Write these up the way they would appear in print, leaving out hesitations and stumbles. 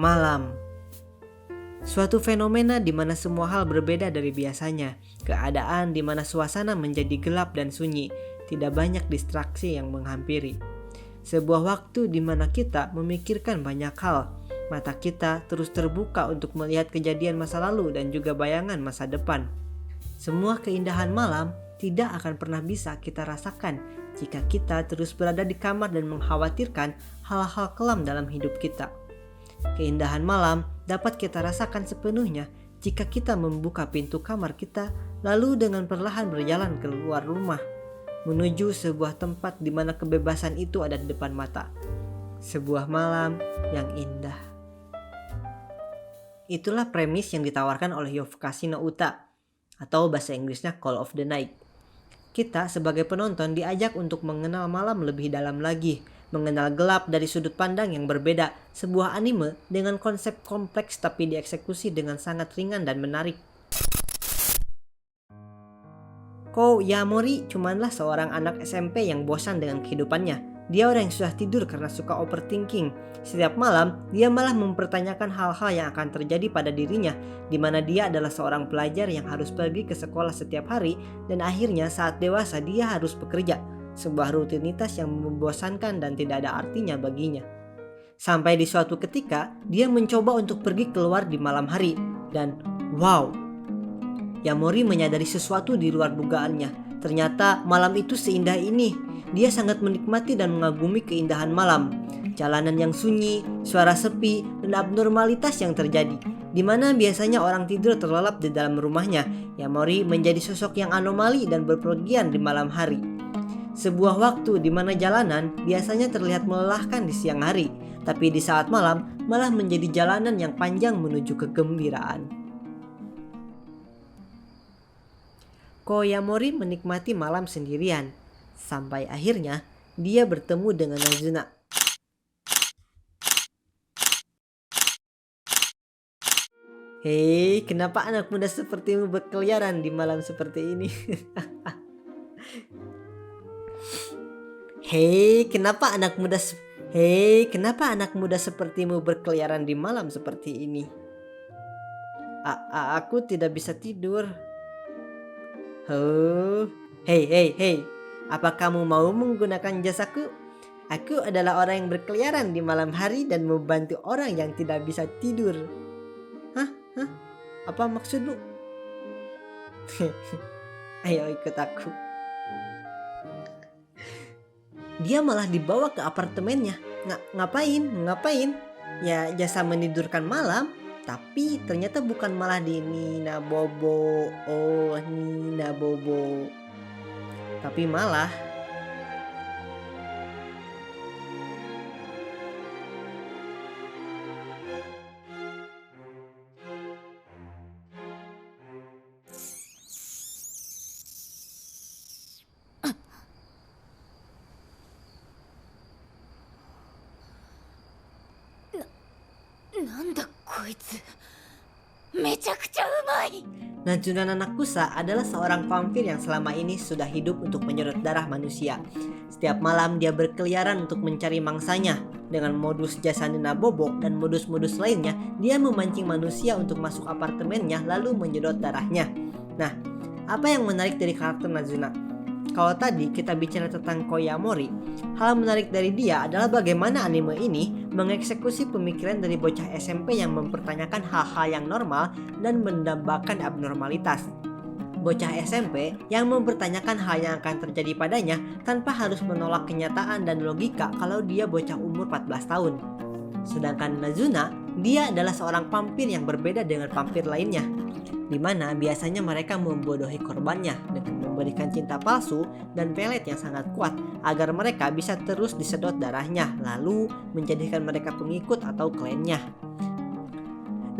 Malam. Suatu fenomena di mana semua hal berbeda dari biasanya. Keadaan di mana suasana menjadi gelap dan sunyi. Tidak banyak distraksi yang menghampiri. Sebuah waktu di mana kita memikirkan banyak hal. Mata kita terus terbuka untuk melihat kejadian masa lalu dan juga bayangan masa depan. Semua keindahan malam tidak akan pernah bisa kita rasakan jika kita terus berada di kamar dan mengkhawatirkan hal-hal kelam dalam hidup kita. Keindahan malam dapat kita rasakan sepenuhnya jika kita membuka pintu kamar kita lalu dengan perlahan berjalan keluar rumah menuju sebuah tempat di mana kebebasan itu ada di depan mata. Sebuah malam yang indah. Itulah premis yang ditawarkan oleh Yofukashi no Uta atau bahasa Inggrisnya Call of the Night. Kita sebagai penonton diajak untuk mengenal malam lebih dalam lagi, mengenal gelap dari sudut pandang yang berbeda, sebuah anime dengan konsep kompleks tapi dieksekusi dengan sangat ringan dan menarik. Kou Yamori cumanlah seorang anak SMP yang bosan dengan kehidupannya. Dia orang yang sudah tidur karena suka overthinking. Setiap malam, dia malah mempertanyakan hal-hal yang akan terjadi pada dirinya, di mana dia adalah seorang pelajar yang harus pergi ke sekolah setiap hari, dan akhirnya saat dewasa dia harus bekerja. Sebuah rutinitas yang membosankan dan tidak ada artinya baginya. Sampai di suatu ketika, dia mencoba untuk pergi keluar di malam hari, dan wow! Yamori menyadari sesuatu di luar dugaannya. Ternyata malam itu seindah ini. Dia sangat menikmati dan mengagumi keindahan malam. Jalanan yang sunyi, suara sepi, dan abnormalitas yang terjadi. Di mana biasanya orang tidur terlelap di dalam rumahnya, Yamori menjadi sosok yang anomali dan berpergian di malam hari. Sebuah waktu di mana jalanan biasanya terlihat melelahkan di siang hari, tapi di saat malam malah menjadi jalanan yang panjang menuju kegembiraan. Koyamori menikmati malam sendirian, sampai akhirnya dia bertemu dengan Nazuna. Hei, kenapa anak muda sepertimu berkeliaran di malam seperti ini? Hei, kenapa anak muda sepertimu berkeliaran di malam seperti ini? Aku tidak bisa tidur. Hei, apa kamu mau menggunakan jasaku? Aku adalah orang yang berkeliaran di malam hari dan membantu orang yang tidak bisa tidur. Hah? Apa maksudmu? Ayo ikut aku. Dia malah dibawa ke apartemennya. Ngapain? Ya jasa menidurkan malam. Tapi ternyata bukan malah di Nina Bobo. Oh, Nina Bobo. Tapi malah Nazuna Nanakusa adalah seorang vampir yang selama ini sudah hidup untuk menyedot darah manusia. Setiap malam dia berkeliaran untuk mencari mangsanya. Dengan modus jasa Nina Bobo dan modus-modus lainnya, dia memancing manusia untuk masuk apartemennya lalu menyedot darahnya. Nah, apa yang menarik dari karakter Nazuna? Kalau tadi kita bicara tentang Koyamori, hal menarik dari dia adalah bagaimana anime ini mengeksekusi pemikiran dari bocah SMP yang mempertanyakan hal-hal yang normal dan mendambakan abnormalitas. Bocah SMP yang mempertanyakan hal yang akan terjadi padanya tanpa harus menolak kenyataan dan logika kalau dia bocah umur 14 tahun. Sedangkan Nazuna, dia adalah seorang vampir yang berbeda dengan vampir lainnya, di mana biasanya mereka membodohi korbannya dengan memberikan cinta palsu dan pelet yang sangat kuat agar mereka bisa terus disedot darahnya lalu menjadikan mereka pengikut atau kliennya.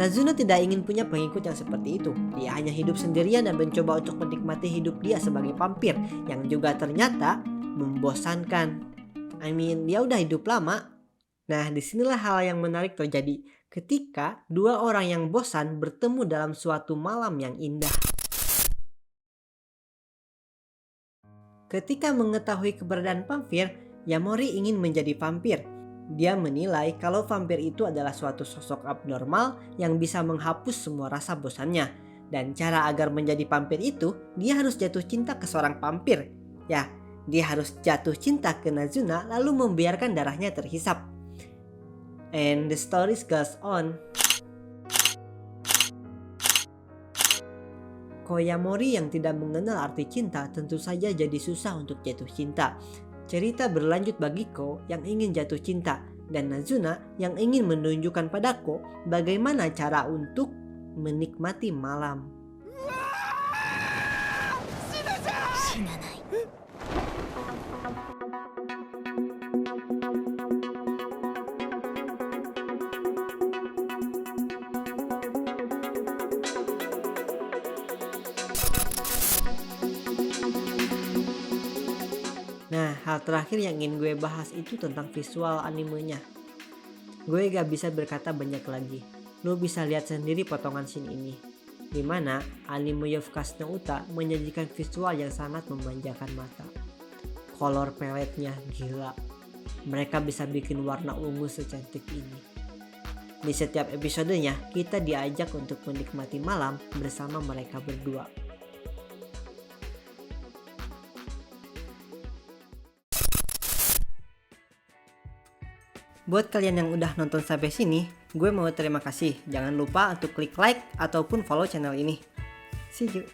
Nazuna tidak ingin punya pengikut yang seperti itu. Dia hanya hidup sendirian dan mencoba untuk menikmati hidup dia sebagai vampir yang juga ternyata membosankan. Dia udah hidup lama. Nah, disinilah hal yang menarik terjadi ketika dua orang yang bosan bertemu dalam suatu malam yang indah. Ketika mengetahui keberadaan vampir, Yamori ingin menjadi vampir. Dia menilai kalau vampir itu adalah suatu sosok abnormal yang bisa menghapus semua rasa bosannya. Dan cara agar menjadi vampir itu, dia harus jatuh cinta ke seorang vampir. Ya, dia harus jatuh cinta ke Nazuna lalu membiarkan darahnya terhisap. And the story goes on. Koyamori yang tidak mengenal arti cinta tentu saja jadi susah untuk jatuh cinta. Cerita berlanjut bagi Ko yang ingin jatuh cinta dan Nazuna yang ingin menunjukkan padaku bagaimana cara untuk menikmati malam. Nah, hal terakhir yang ingin gue bahas itu tentang visual animenya. Gue gak bisa berkata banyak lagi. Lo bisa lihat sendiri potongan scene ini, dimana anime Yofkas no Uta menyajikan visual yang sangat memanjakan mata. Color palette-nya gila. Mereka bisa bikin warna ungu secantik ini. Di setiap episodenya, kita diajak untuk menikmati malam bersama mereka berdua. Buat kalian yang udah nonton sampai sini, gue mau terima kasih. Jangan lupa untuk klik like ataupun follow channel ini. See you.